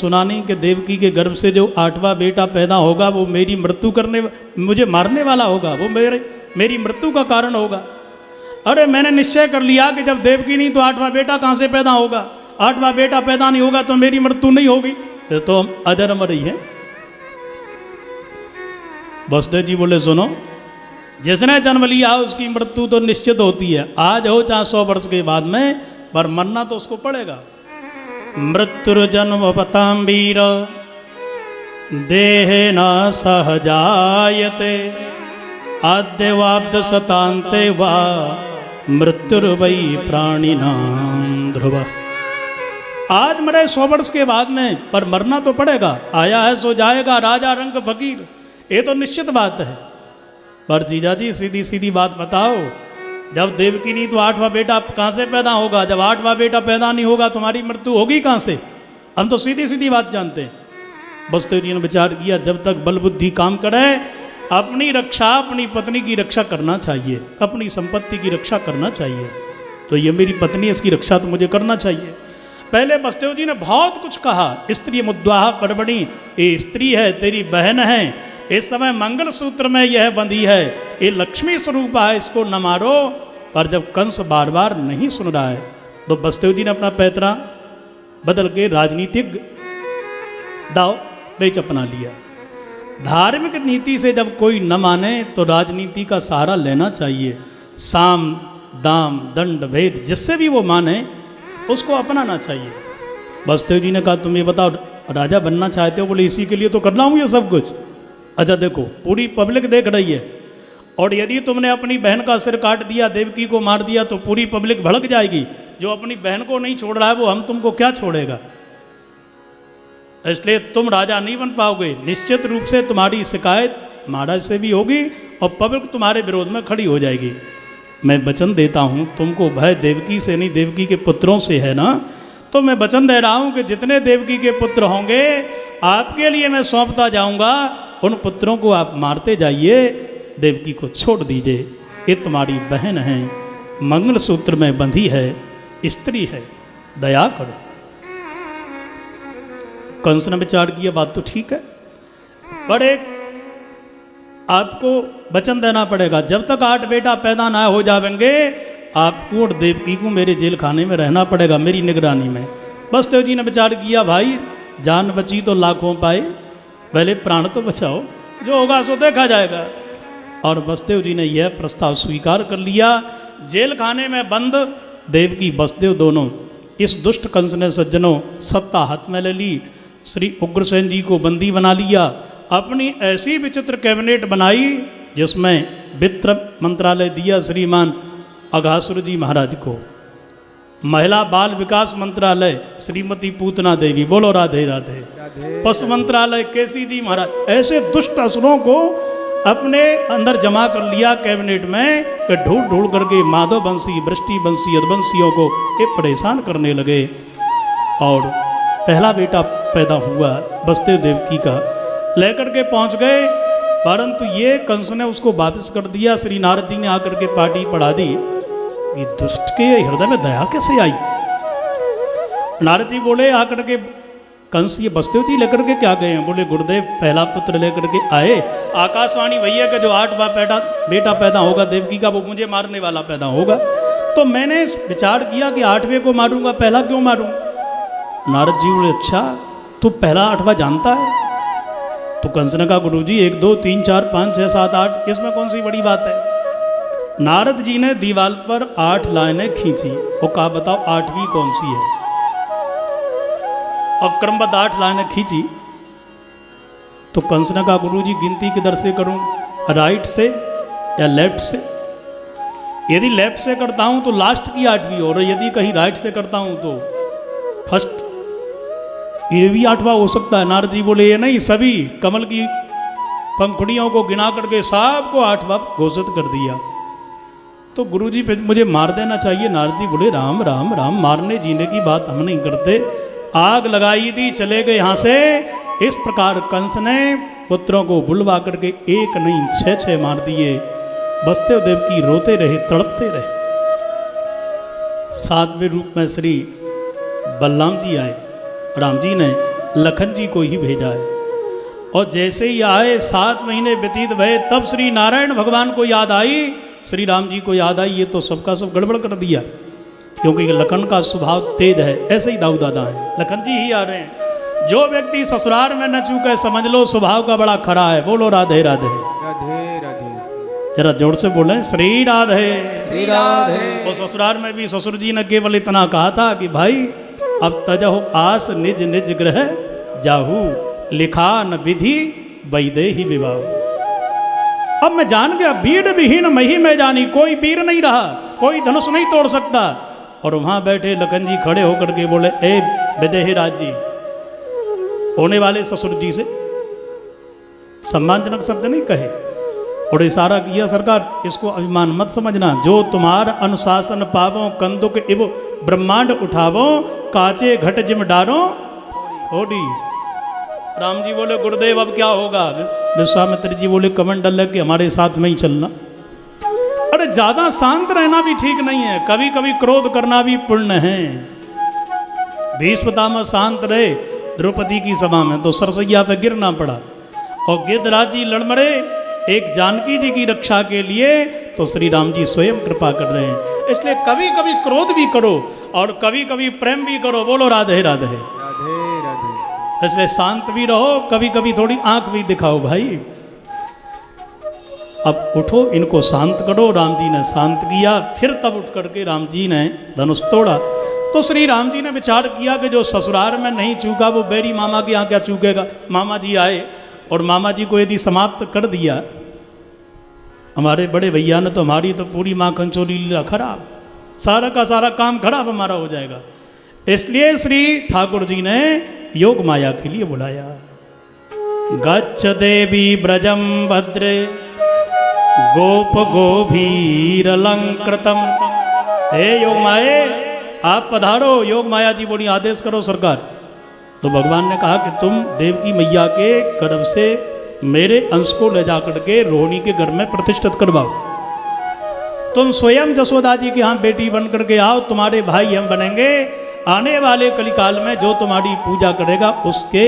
सुना नहीं कि देवकी के गर्भ से जो 8वां बेटा पैदा होगा वो मेरी मृत्यु करने, मुझे मारने वाला होगा, वो मेरी मृत्यु का कारण होगा। अरे मैंने निश्चय कर लिया कि जब देवकी नहीं तो 8वां बेटा कहाँ से पैदा होगा, 8वां बेटा पैदा नहीं होगा तो मेरी मृत्यु नहीं होगी, तो हम अजर अमर ही हैं। वसुदेव जी बोले सुनो, जिसने जन्म लिया उसकी मृत्यु तो निश्चित होती है, आज हो चाहे 100 वर्ष के बाद में, पर मरना तो उसको पड़ेगा। मृत्युर्जन्म पताम वीर देहे न सहजायते आद्यवाब्द सतांते वा मृत्युर्वै प्राणिनां ध्रुव। आज मरे 100 वर्ष के बाद में, पर मरना तो पड़ेगा, आया है सो जाएगा, राजा रंग फकीर, ये तो निश्चित बात है। पर जीजा जी सीधी सीधी बात बताओ, जब देवकी नहीं तो 8वां बेटा कहाँ से पैदा होगा, जब 8वां बेटा पैदा नहीं होगा तुम्हारी मृत्यु होगी कहाँ से? हम तो सीधी सीधी बात जानते हैं। वसुदेव जी ने विचार किया, जब तक बल बुद्धि काम करे अपनी रक्षा, अपनी पत्नी की रक्षा करना चाहिए, अपनी संपत्ति की रक्षा करना चाहिए। तो ये मेरी पत्नी है, इसकी रक्षा तो मुझे करना चाहिए। पहले वसुदेव जी ने बहुत कुछ कहा, स्त्री मुद्वाह परवणी, ये स्त्री है, तेरी बहन है, इस समय मंगल सूत्र में यह बंधी है, ये लक्ष्मी स्वरूप है, इसको न मारो। पर जब कंस बार बार नहीं सुन रहा है तो वसुदेव जी ने अपना पैतरा बदल के राजनीतिक दाव पेच अपना लिया। धार्मिक नीति से जब कोई न माने तो राजनीति का सहारा लेना चाहिए। साम दाम दंड भेद जिससे भी वो माने उसको अपनाना चाहिए। वसुदेव जी ने कहा तुम ये बताओ राजा बनना चाहते हो? बोले इसी के लिए तो करना हूँ ये सब कुछ। अच्छा देखो पूरी पब्लिक देख रही है, और यदि तुमने अपनी बहन का सिर काट दिया, देवकी को मार दिया, तो पूरी पब्लिक भड़क जाएगी। जो अपनी बहन को नहीं छोड़ रहा है वो हम तुमको क्या छोड़ेगा? इसलिए तुम राजा नहीं बन पाओगे। निश्चित रूप से तुम्हारी शिकायत महाराज से भी होगी और पब्लिक तुम्हारे विरोध में खड़ी हो जाएगी। मैं वचन देता हूँ तुमको, भय देवकी से नहीं देवकी के पुत्रों से है ना, तो मैं वचन दे रहा हूँ कि जितने देवकी के पुत्र होंगे आपके लिए मैं सौंपता जाऊँगा, उन पुत्रों को आप मारते जाइए, देवकी को छोड़ दीजिए। ये तुम्हारी बहन है, मंगल सूत्र में बंधी है, स्त्री है, दया करो। कंस ने विचार किया बात तो ठीक है, पर एक आपको वचन देना पड़ेगा, जब तक 8 बेटा पैदा ना हो जाएंगे आपको और देवकी को मेरे जेल खाने में रहना पड़ेगा, मेरी निगरानी में। वसुदेव जी ने विचार किया भाई जान बची तो लाखों पाए, पहले प्राण तो बचाओ, जो होगा सो देखा जाएगा। और वसुदेव जी ने यह प्रस्ताव स्वीकार कर लिया। जेल खाने में बंद देवकी वसुदेव दोनों, इस दुष्ट कंस ने सज्जनों सत्ता हाथ में ले ली, श्री उग्रसेन जी को बंदी बना लिया। अपनी ऐसी विचित्र कैबिनेट बनाई जिसमें वित्त मंत्रालय दिया श्रीमान अघासुर जी महाराज को, महिला बाल विकास मंत्रालय श्रीमती पूतना देवी, बोलो राधे राधे, पशु मंत्रालय केसी जी महाराज। ऐसे दुष्ट असुरों को अपने अंदर जमा कर लिया कैबिनेट में कि ढूंढ ढूंढ करके माधव वंशी, वृष्टि वंशी, यदुवंशियों को ये परेशान करने लगे। और पहला बेटा पैदा हुआ वसुदेव देवकी का, लेकर के पहुंच गए, परंतु ये कंस ने उसको वापस कर दिया। श्री नारद जी ने आकर के पार्टी पढ़ा दी कि दुष्ट के हृदय में दया कैसे आई। नारद जी बोले आकर के कंस ये वसुदेव जी लेकर के क्या गए हैं? बोले गुरुदेव पहला पुत्र लेकर के आए, आकाशवाणी भैया का जो 8वां बेटा पैदा होगा देवकी का वो मुझे मारने वाला पैदा होगा। तो मैंने विचार किया कि 8वें को मारूंगा, पहला क्यों मारूं? नारद जी बोले अच्छा तू पहला 8वां जानता है? तो कंस ने कहा गुरु जी 1 2 3 4 5 6 7 8 इसमें कौन सी बड़ी बात है? नारद जी ने दीवार पर 8 लाइनें खींची और कहा बताओ 8वीं कौन सी है? और क्रमबद्ध 8 लाइनें खींची। तो कंस ने कहा गुरु जी गिनती किधर से करूं, राइट से या लेफ्ट से? यदि लेफ्ट से करता हूं तो लास्ट की 8वीं, और यदि कहीं राइट से करता हूं तो फर्स्ट, ये भी 8वां हो सकता है। नारद जी बोले ये नहीं, सभी कमल की पंखुड़ियों को गिना करके सबको 8वां घोषित कर दिया। तो गुरुजी फिर मुझे मार देना चाहिए। नारद जी बोले राम राम राम, मारने जीने की बात हम नहीं करते। आग लगाई थी चले गए यहाँ से। इस प्रकार कंस ने पुत्रों को बुलवा करके 1 नहीं 6 मार दिए। वसुदेव देवकी रोते रहे, तड़पते रहे। 7वें रूप में श्री बलराम जी आए। राम जी ने लखन जी को ही भेजा है। और जैसे ही आए 7 महीने व्यतीत भये, तब श्री नारायण भगवान को याद आई, श्री राम जी को याद आई, ये तो सबका सब गड़बड़ कर दिया, क्योंकि लखन का स्वभाव तेज है। ऐसे ही दाऊ दादा हैं, लखन जी ही आ रहे हैं। जो व्यक्ति ससुराल में न चूके समझ लो स्वभाव का बड़ा खरा है। बोलो राधे राधे राधे राधे। जरा जोर से बोले श्री राधे श्री राधे। और ससुराल में भी ससुर जी ने केवल इतना कहा था कि भाई अब तजहु आस निज निज ग्रह जाहू, लिखा न विधि वैदे ही विवाह। अब मैं जान गया बीड़ विहीन मही में जानी, कोई वीर नहीं रहा, कोई धनुष नहीं तोड़ सकता। और वहां बैठे लखन जी खड़े होकर के बोले, ए विदेही राज जी, होने वाले ससुर जी से सम्मानजनक शब्द नहीं कहे और इशारा किया, सरकार इसको अभिमान मत समझना, जो तुम्हार अनुशासन पावो, कंदुक इव ब्रह्मांड उठावो, काचे घट जिम डारो थोड़ी। राम जी बोले, गुरुदेव अब क्या होगा? विश्वामित्र जी बोले, कमंडल है कि हमारे साथ में ही चलना। अरे ज्यादा शांत रहना भी ठीक नहीं है, कभी कभी क्रोध करना भी पुण्य है। भीष्मपितामह शांत रहे द्रौपदी की सभा में तो सरसैया पे गिरना पड़ा, और गिद्धराज जी लड़मड़े एक जानकी जी की रक्षा के लिए, तो श्री राम जी स्वयं कृपा कर रहे हैं। इसलिए कभी कभी क्रोध भी करो और कभी कभी प्रेम भी करो। बोलो राधे राधे राधे राधे। इसलिए शांत भी रहो, कभी कभी थोड़ी आंख भी दिखाओ भाई। अब उठो, इनको शांत करो। राम जी ने शांत किया, फिर तब उठ करके राम जी ने धनुष तोड़ा। तो श्री राम जी ने विचार किया कि जो ससुराल में नहीं चूका वो बेरी मामा के यहाँ क्या चूकेगा। मामा जी आए और मामा जी को यदि समाप्त कर दिया, हमारे बड़े भैया ने, तो हमारी तो पूरी माँ कंचोली लीला खराब, सारा का सारा काम खराब हमारा हो जाएगा। इसलिए श्री ठाकुर जी ने योग माया के लिए बुलाया। गच्छ देवी ब्रजम भद्रे गोप गोभीर अलंकृतम। हे योग माये, आप पधारो। योग माया जी बोली, आदेश करो सरकार। तो भगवान ने कहा कि तुम देवकी मैया के गर्भ से मेरे अंश को ले जाकर के रोहिणी के घर में प्रतिष्ठित करवाओ। तुम स्वयं जसोदा जी के यहाँ बेटी बन करके आओ, तुम्हारे भाई हम बनेंगे। आने वाले कलिकाल में जो तुम्हारी पूजा करेगा उसके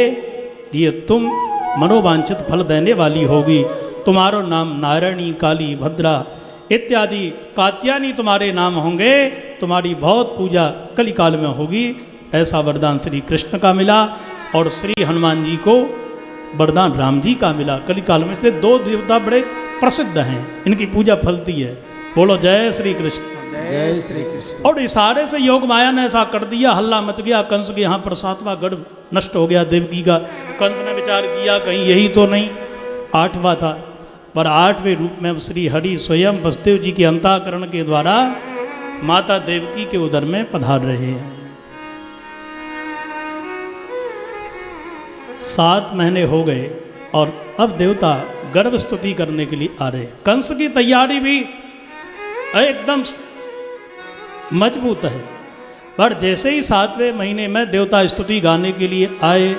लिए तुम मनोवांछित फल देने वाली होगी। तुम्हारो नाम नारायणी, काली, भद्रा इत्यादि कात्यायनी तुम्हारे नाम होंगे। तुम्हारी बहुत पूजा कलिकाल में होगी। ऐसा वरदान श्री कृष्ण का मिला और श्री हनुमान जी को वरदान राम जी का मिला कलिकाल में। इसलिए 2 देवता बड़े प्रसिद्ध हैं, इनकी पूजा फलती है। बोलो जय श्री कृष्ण। जय श्री कृष्ण। और इशारे से योग माया ने ऐसा कर दिया, हल्ला मच गया। कंस के यहाँ पर 7वां गढ़ नष्ट हो गया देवकी का। कंस ने विचार किया कहीं यही तो नहीं 8वां था, पर 8वें रूप में श्री हरि स्वयं वसुदेव जी के अंतःकरण के द्वारा माता देवकी के उदर में पधार रहे हैं। 7 महीने हो गए और अब देवता गर्भ स्तुति करने के लिए आ रहे। कंस की तैयारी भी एकदम मजबूत है, पर जैसे ही 7वें महीने में देवता स्तुति गाने के लिए आए,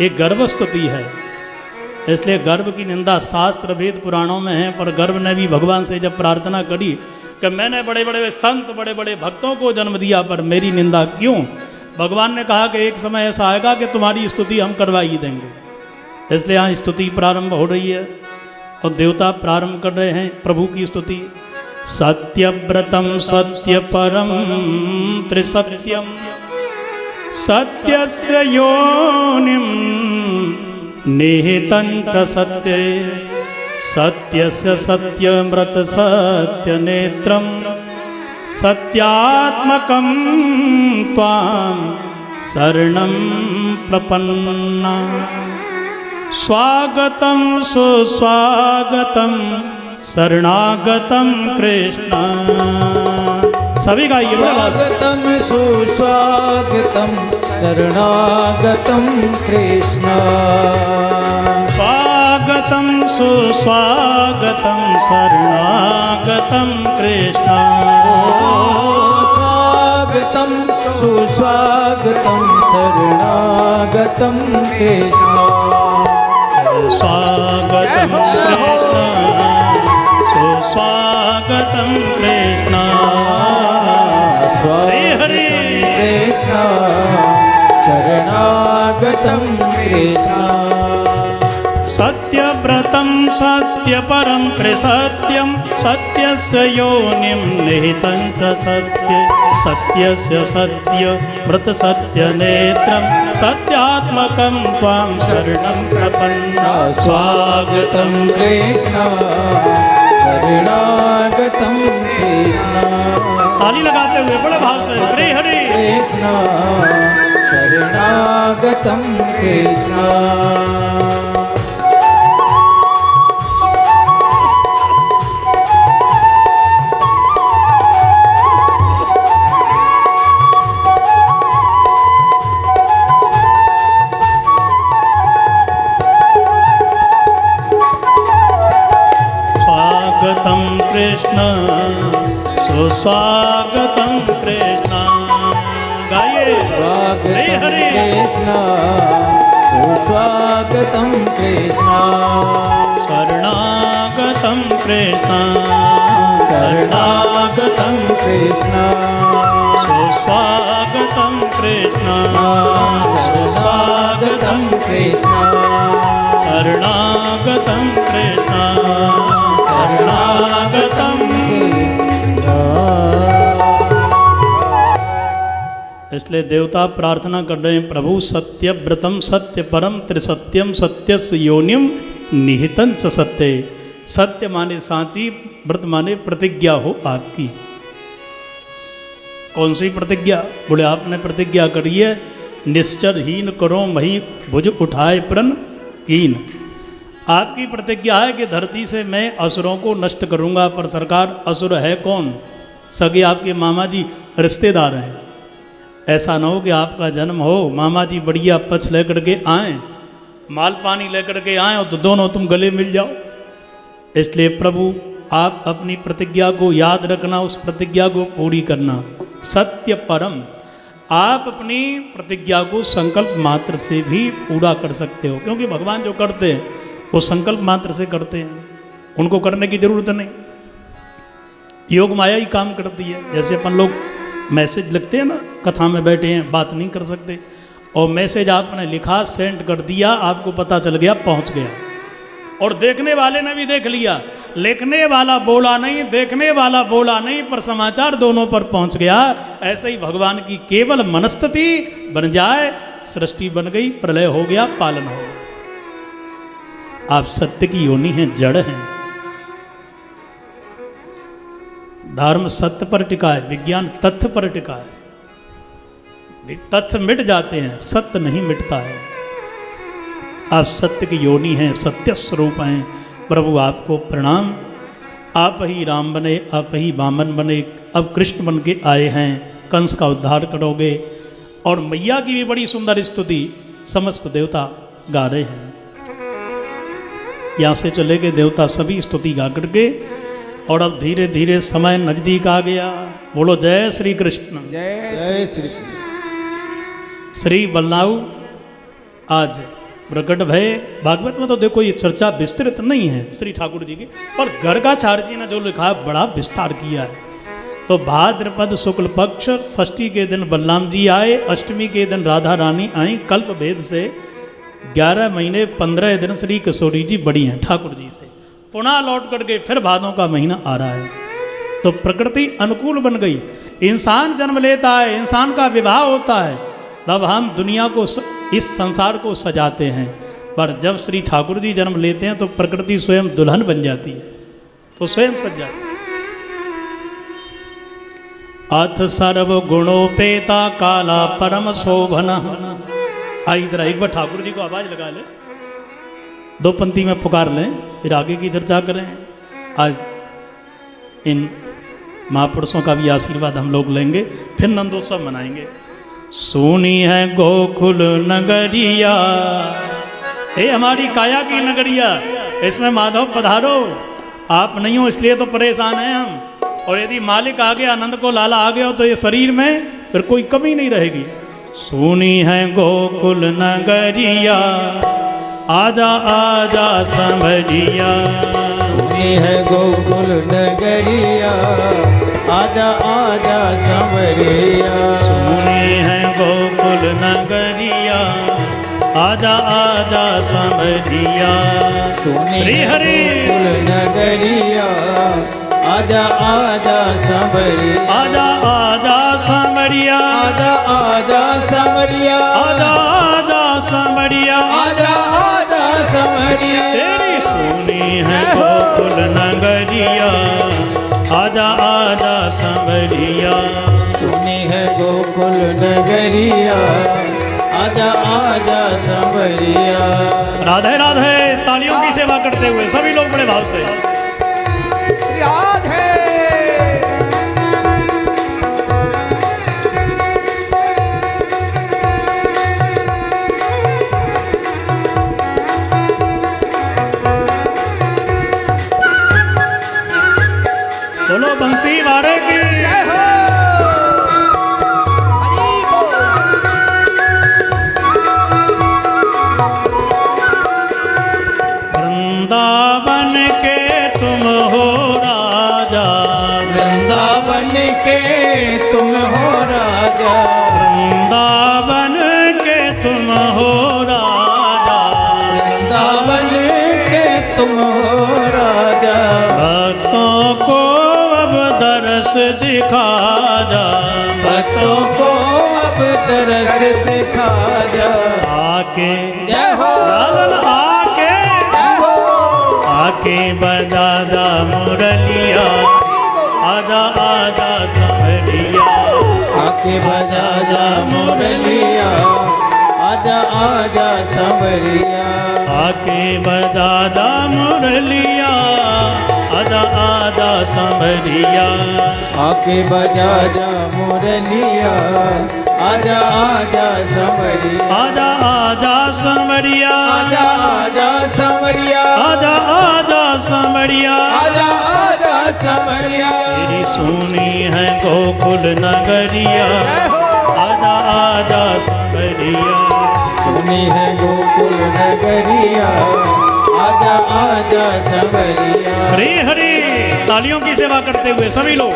एक गर्भ स्तुति है। इसलिए गर्भ की निंदा शास्त्र वेद पुराणों में है, पर गर्भ ने भी भगवान से जब प्रार्थना करी कि मैंने बड़े बड़े संत, बड़े बड़े भक्तों को जन्म दिया, पर मेरी निंदा क्यों? भगवान ने कहा कि एक समय ऐसा आएगा कि तुम्हारी स्तुति हम करवा ही देंगे। इसलिए यहाँ स्तुति प्रारंभ हो रही है और देवता प्रारंभ कर रहे हैं प्रभु की स्तुति। सत्यव्रतम सत्य परम त्रिसत्यम सत्यस्य योनिम निहितं च सत्ये सत्यस्य सत्यमृत सत्यनेत्रम सत्यात्मकं त्वां शरणं प्रपन्ना। स्वागतं सुस्वागतं शरणागतं कृष्ण। सभी गाइए। स्वागतं सुस्वागतं शरणागतं कृष्ण। स्वागतं सुस्वागतं शरणागतं कृष्ण। स्वागतं सुस्वागतं शरणागतं कृष्ण। स्वागतं कृष्ण सुस्वागतं कृष्ण। हरे हरे कृष्ण शरणागतं कृष्ण सत्यव्रतं सत्यपरं त्रिसत्यं सत्यस्य योनिं निहितं च सत्ये सत्यस्य सत्यव्रतसत्यनेत्रं सत्यात्मकं त्वां शरणं प्रपन्ना स्वागतं कृष्ण शरणागतं कृष्ण ताली लगाते हुए बड़े भाव से श्री हरि कृष्ण शरणागतं कृष्ण स्वागतं कृष्ण सुस्वागतं कृष्ण गाइए हरे स्वागतं हरे कृष्ण सुस्वागतं कृष्ण शरणागतं कृष्ण शरणागतं कृष्ण सुस्वागतं कृष्ण शरणागतं कृष्ण शरणागतं कृष्ण शरणागतं इसलिए देवता प्रार्थना कर रहे हैं प्रभु सत्यव्रतम सत्य परम त्रिसत्यम सत्यस्य योनिम निहितं च सत्य सत्य माने सांची व्रत माने प्रतिज्ञा हो आपकी कौन सी प्रतिज्ञा बोले आपने प्रतिज्ञा करी है निश्चरहीन करो मही भुज उठाए प्रण कीन आपकी प्रतिज्ञा है कि धरती से मैं असुरों को नष्ट करूंगा पर सरकार असुर है कौन सगे आपके मामा जी रिश्तेदार हैं ऐसा न हो कि आपका जन्म हो मामा जी बढ़िया पक्ष लेकर के आए माल पानी लेकर के आए तो दोनों तुम गले मिल जाओ इसलिए प्रभु आप अपनी प्रतिज्ञा को याद रखना उस प्रतिज्ञा को पूरी करना सत्य परम आप अपनी प्रतिज्ञा को संकल्प मात्र से भी पूरा कर सकते हो क्योंकि भगवान जो करते हैं वो संकल्प मात्र से करते हैं उनको करने की जरूरत नहीं योग माया ही काम करती है जैसे अपन लोग मैसेज लिखते हैं ना कथा में बैठे हैं बात नहीं कर सकते और मैसेज आपने लिखा सेंड कर दिया आपको पता चल गया पहुंच गया और देखने वाले ने भी देख लिया लिखने वाला बोला नहीं देखने वाला बोला नहीं पर समाचार दोनों पर पहुंच गया ऐसे ही भगवान की केवल मनस्तुति बन जाए सृष्टि बन गई प्रलय हो गया पालन हो गया आप सत्य की योनि हैं जड़ हैं धर्म सत्य पर टिका है विज्ञान तथ्य पर टिका है तथ्य मिट जाते हैं सत्य नहीं मिटता है आप सत्य की योनि हैं सत्य स्वरूप हैं प्रभु आपको प्रणाम आप ही राम बने आप ही वामन बने अब कृष्ण बन के आए हैं कंस का उद्धार करोगे और मैया की भी बड़ी सुंदर स्तुति समस्त देवता गा रहे हैं यहाँ से चले गए देवता सभी स्तुति गा करके और अब धीरे धीरे समय नजदीक आ गया बोलो जय श्री कृष्ण जय श्री कृष्ण श्री बलनाऊ आज प्रकट भय भागवत में तो देखो ये चर्चा विस्तृत नहीं है श्री ठाकुर जी की पर गर्गाचार्य जी ने जो लिखा है बड़ा विस्तार किया है तो भाद्रपद शुक्ल पक्ष षष्ठी के दिन बलराम जी आए अष्टमी के दिन राधा रानी आई कल्प भेद से 11 महीने 15 दिन श्री किशोरी जी बड़ी हैं ठाकुर जी से पुनः लौट करके फिर भादों का महीना आ रहा है तो प्रकृति अनुकूल बन गई इंसान जन्म लेता है इंसान का विवाह होता है तब हम दुनिया को इस संसार को सजाते हैं पर जब श्री ठाकुर जी जन्म लेते हैं तो प्रकृति स्वयं दुल्हन बन जाती है तो स्वयं सज जाती है अथ सर्व गुणोपेता काला परम शोभन आई इधर एक बार ठाकुर जी को आवाज लगा ले दो पंक्ति में पुकार लें फिर आगे की चर्चा करें आज इन महापुरुषों का भी आशीर्वाद हम लोग लेंगे फिर नंदोत्सव मनाएंगे सोनी है गोकुल नगरिया हे हमारी काया की नगरिया इसमें माधव पधारो आप नहीं हो इसलिए तो परेशान हैं हम और यदि मालिक आ गया आनंद को लाला आ गया तो ये शरीर में फिर कोई कमी नहीं रहेगी सोनी है गोकुल नगरिया आजा आजा समझिया सुनी है गोकुल नगरिया आजा आजा समरिया सोनी है गोकुल नगरिया आजा आजा सांवरिया सुनी श्री है हरि गोकुल नगरिया आजा आजा सांवरिया आजा आजा सांवरिया आजा आजा सांवरिया आजा आजा सांवरिया आजा आजा सांवरिया तेरी सुनी है गोकुल नगरिया आजा आजा सांवरिया सुनी है गोकुल नगरिया आजा आजा सांवरिया राधे राधे। तालियों की सेवा करते हुए सभी लोग बड़े भाव से राधे बोलो बंसी वाड़े की वृंदावन के तुम हो राजा वृंदावन के तुम हो राजा वृंदावन के तुम हो राजा वृंदावन के तुम हो राजा भक्तों को अब दरस दिखा जा भक्तों को अब तरस सिखा जा आके जय हो लालन आके जय हो आके बजा जा मुरलिया आजा आजा सांवरिया आके बजा जा मुरलिया आजा आजा सांवरिया आके बजा जा मुरलिया आजा आजा सांवरिया आके बजा जा मुरलिया आजा आजा सांवरिया आजा आजा सांवरिया आजा आजा सांवरिया आजा आजा सांवरिया आजा आजा सांवरिया तेरी सुनी है गोकुल नगरिया आजा आजा सांवरिया सुनी है गोकुल नगरिया आजा आजा सांवरिया श्री हरि। तालियों की सेवा करते हुए सभी लोग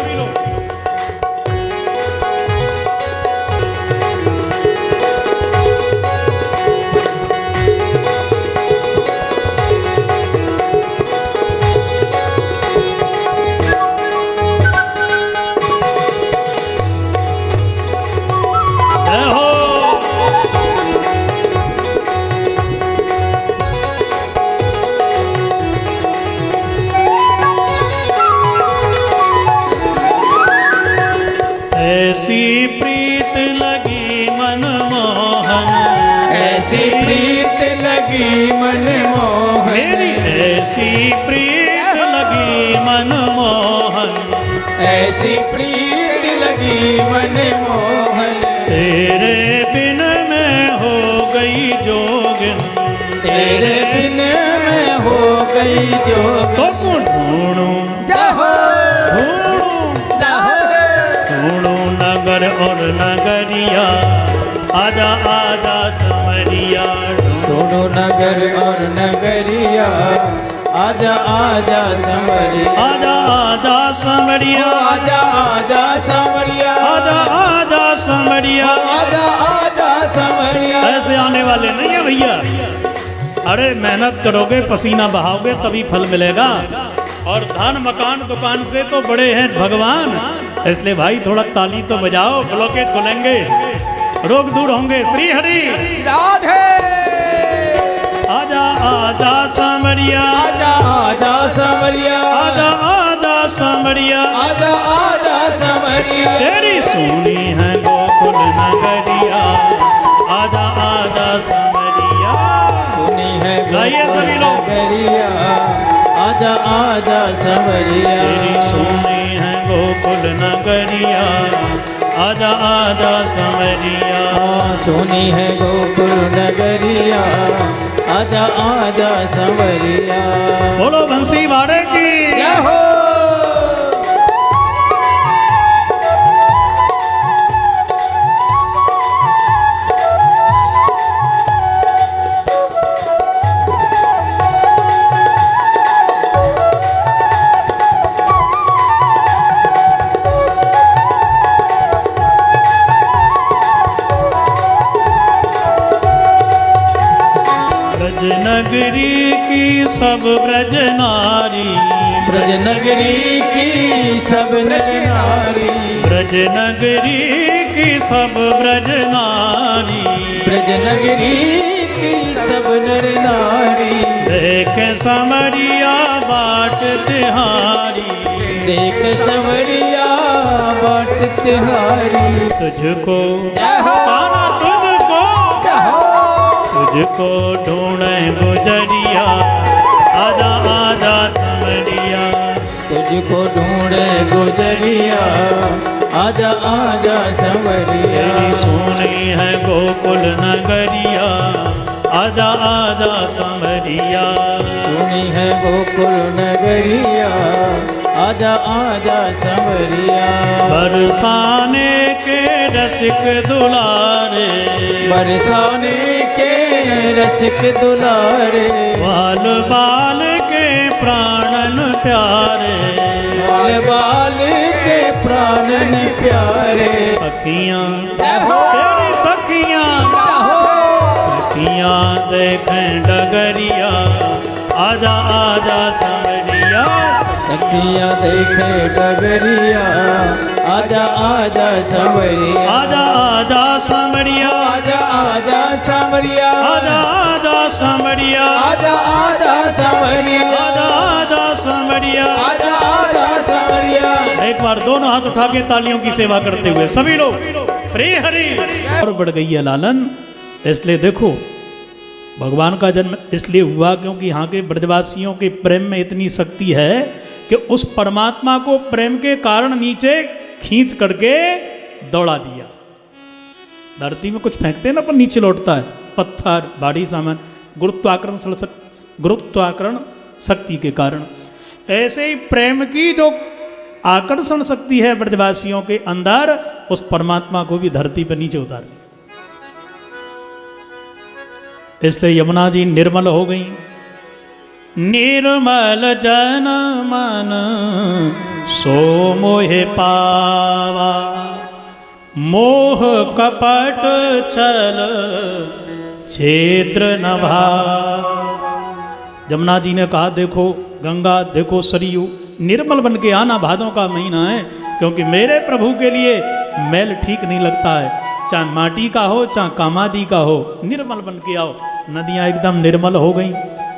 जय हो। ऐसी प्रीत लगी मनमोहन ऐसी प्रीत लगी मनमोहन मेरी ऐसी प्रीत लगी मनमोहन ऐसी प्रीत लगी मनमोहन तेरे बिन मैं हो गई जोगिन तेरे बिन मैं हो गई जो तो ढूंढूं जाहो ढूंढूं नगर और नगरिया आजा आजा सांवरिया दोनों नगर और नगरिया आजा आजा सांवरिया आजा आजा सांवरिया आजा आजा सांवरिया आजा आजा सांवरिया आजा आजा सांवरिया ऐसे आने वाले नहीं है भैया। अरे मेहनत करोगे पसीना बहाओगे तभी फल मिलेगा और धन मकान दुकान से तो बड़े हैं भगवान। इसलिए भाई थोड़ा ताली तो बजाओ ब्लॉकेज खुलेंगे रोग दूर होंगे। श्री हरि राधे आजा आजा सांवरिया आजा आजा सांवरिया आजा आजा सांवरिया आजा आजा सांवरिया तेरी सुनी है गोकुल नगरिया आजा आजा सांवरिया सुनी है गाइए सभी लोग। नगरिया आजा आजा सांवरिया तेरी सुनी है गोकुल नगरिया आजा आजा सांवरिया सुनी है गोकुल नगरिया आजा आजा सांवरिया बोलो बंसी वाड़े की जय हो ब्रज नगरी की सब ब्रज नारी, ब्रज नगरी की सब नर नारी, ब्रज नगरी की सब ब्रज नारी, ब्रज नगरी की सब नर नारी, देख समरिया बाट तिहारी, देख संवरिया बाट तिहारी। तुझको जय हो। पाना तुझको, जय हो। तुझको ढूंढे गुजरिया, आजा आजा समरिया, तुझको ढूंढे गुजरिया, आजा आजा संवरिया। तेरी सोनी है गोकुल नगरिया, आजा आजा समरिया, सुनी है गोकुल नगरिया, आजा आजा संवरिया। बरसाने के रसिक दुलारे, बरसाने के रसिक दुलारे, बाल बाल के प्राणन प्यारे, बाल बाल के प्राणन प्यारे। सखियां जय हो। तेरी सखियां, जय हो। सखियां देखें डगरिया, आजा आजा समरिया, सखियां देखे डगरिया, आजा आजा संवरिया, आजा आजा समरिया, आजा आजा संवरिया, आजा आजा समरिया, आजा आजा संवरिया, आजा आजा समरिया। आजा आजा संवरिया। एक बार दोनों हाथ उठा के तालियों की सेवा करते हुए सभी लोग श्री हरि। और बढ़ गई है लालन, इसलिए देखो भगवान का जन्म इसलिए हुआ क्योंकि यहाँ के ब्रजवासियों के प्रेम में इतनी शक्ति है कि उस परमात्मा को प्रेम के कारण नीचे खींच करके दौड़ा दिया। धरती में कुछ फेंकते हैं ना पर नीचे लौटता है, पत्थर भारी सामान, गुरुत्वाकर्षण शक्ति के कारण। ऐसे ही प्रेम की जो आकर्षण शक्ति है ब्रजवासियों के अंदर, उस परमात्मा को भी धरती पर नीचे उतार दिया। इसलिए यमुना जी निर्मल हो गई। निर्मल जन मन सो मोहे पावा, मोह कपट छल छेद्र न भाव। यमुना जी ने कहा देखो गंगा, देखो सरयू, निर्मल बन के आना, भादों का महीना है, क्योंकि मेरे प्रभु के लिए मैल ठीक नहीं लगता है, चाहे माटी का हो चाहे कामादि का हो, निर्मल बन के आओ। नदियाँ एकदम निर्मल हो गई,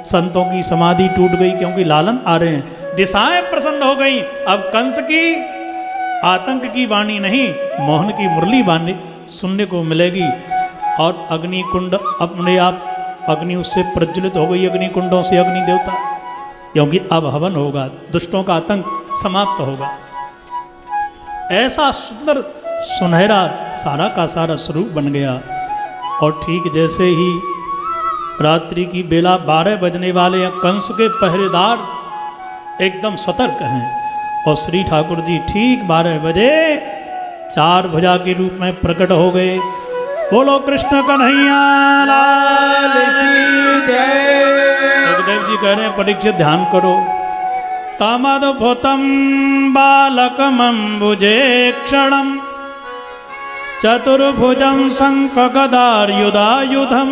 संतों की समाधि टूट गई क्योंकि लालन आ रहे हैं, दिशाएं प्रसन्न हो गई। अब कंस की आतंक की वाणी नहीं, मोहन की मुरली वाणी सुनने को मिलेगी। और अग्नि कुंड अपने आप अग्नि उससे प्रज्वलित हो गई, अग्नि कुंडों से अग्नि देवता, क्योंकि अब हवन होगा, दुष्टों का आतंक समाप्त होगा। ऐसा सुंदर सुनहरा सारा का सारा स्वरूप बन गया। और ठीक जैसे ही रात्रि की बेला 12 बजने वाले हैं, कंस के पहरेदार एकदम सतर्क हैं, और श्री ठाकुर जी ठीक 12 बजे 4 भुजा के रूप में प्रकट हो गए। बोलो कृष्ण कन्हैया लाल की जय। सुखदेव जी कह रहे हैं परीक्षित ध्यान करो। तमद्भुतं बालकमम्बुजे क्षणं चतुर्भुजं शङ्खगदार्युधायुधं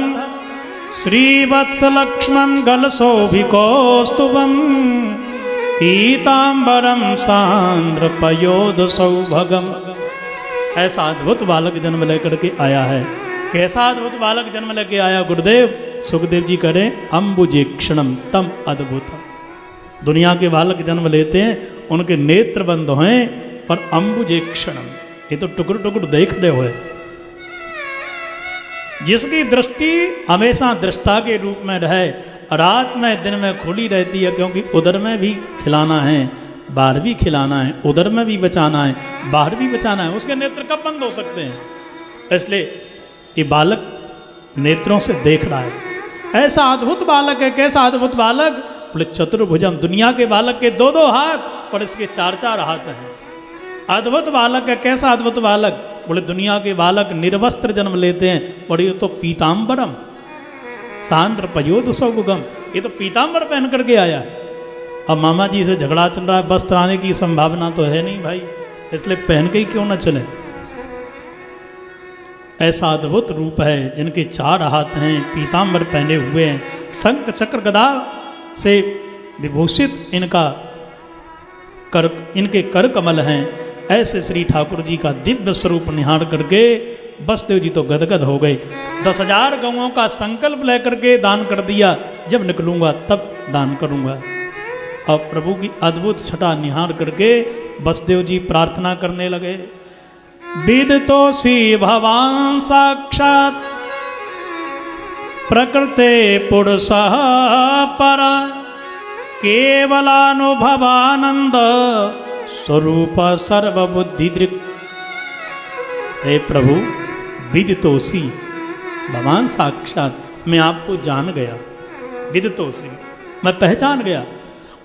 श्रीवत्सलक्ष्मं गलशोभिकौस्तुभं पीताम्बरं सान्द्रपयोधसौभगम्। ऐसा अद्भुत बालक जन्म लेकर के आया है। कैसा अद्भुत बालक जन्म लेके आया गुरुदेव? सुखदेव जी करें अम्बुजे क्षणम तम अद्भुतम। दुनिया के बालक जन्म लेते हैं, उनके नेत्र बंद हैं, पर अम्बुजे क्षणम, ये तो टुकड़ टुकड़ देख रहे हो। जिसकी दृष्टि हमेशा दृष्टा के रूप में रहे, रात में दिन में खुली रहती है, क्योंकि उधर में भी खिलाना है, बाहर भी खिलाना है, उधर में भी बचाना है, बाहर भी बचाना है। उसके नेत्र कब बंद हो सकते हैं? इसलिए ये बालक नेत्रों से देख रहा है। ऐसा अद्भुत बालक है। कैसा अद्भुत बालक? बोले चतुर्भुजम, दुनिया के बालक के 2-2 हाथ और इसके 4-4 हाथ हैं। अद्भुत बालक है। कैसा अद्भुत बालक? बोले दुनिया के बालक निर्वस्त्र जन्म लेते हैं, और ये तो पीताम्बरम सांद्र पयोध सौगम, ये तो पीताम्बर पहन करके आया है। अब मामा जी से झगड़ा चल रहा है, वस्त्र आने की संभावना तो है नहीं भाई, इसलिए पहन के ही क्यों ना चले। ऐसा अद्भुत रूप है, जिनके 4 हाथ हैं, पीताम्बर पहने हुए हैं, शंख चक्र गदा से विभूषित इनके कर कमल हैं। ऐसे श्री ठाकुर जी का दिव्य स्वरूप निहार करके बसदेव जी तो गदगद हो गए। 10,000 गौओं का संकल्प लेकर के दान कर दिया, जब निकलूंगा तब दान करूंगा। और प्रभु की अद्भुत छटा निहार करके बसदेव जी प्रार्थना करने लगे। विदितोऽसि भवान् साक्षात् प्रकृते पुरुषः पर, केवलानुभवानंद स्वरूप सर्वबुद्धिदृक्। हे प्रभु, विदितोऽसि भगवान साक्षात, मैं आपको जान गया। विदितोऽसि, मैं पहचान गया।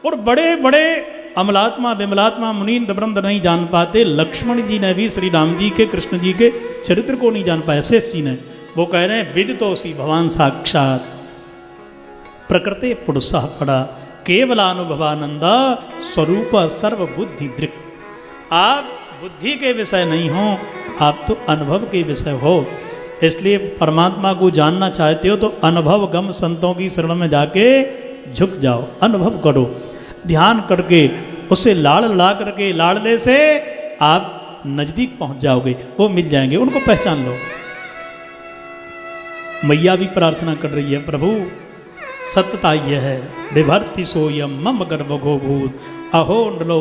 और बड़े बड़े अमलात्मा विमलात्मा मुनींद्र वृंद नहीं जान पाते। लक्ष्मण जी ने भी श्री राम जी के कृष्ण जी के चरित्र को नहीं जान पाए। शेष जी ने, वो कह रहे हैं विदितोऽसि भगवान साक्षात प्रकृते पुरुषः परा, केवलानुभवानंद स्वरूप सर्वबुद्धि दृक्। आप बुद्धि के विषय नहीं हो, आप तो अनुभव के विषय हो। इसलिए परमात्मा को जानना चाहते हो तो अनुभव गम संतों की शरण में जाके झुक जाओ, अनुभव करो, ध्यान करके उससे लाड़ ला करके लाड़ले से आप नजदीक पहुंच जाओगे, वो मिल जाएंगे, उनको पहचान लो। मैया भी प्रार्थना कर रही है, प्रभु सत्यता यह है, विभर्ति सोयम मम गर्भगो भूत अहो नलो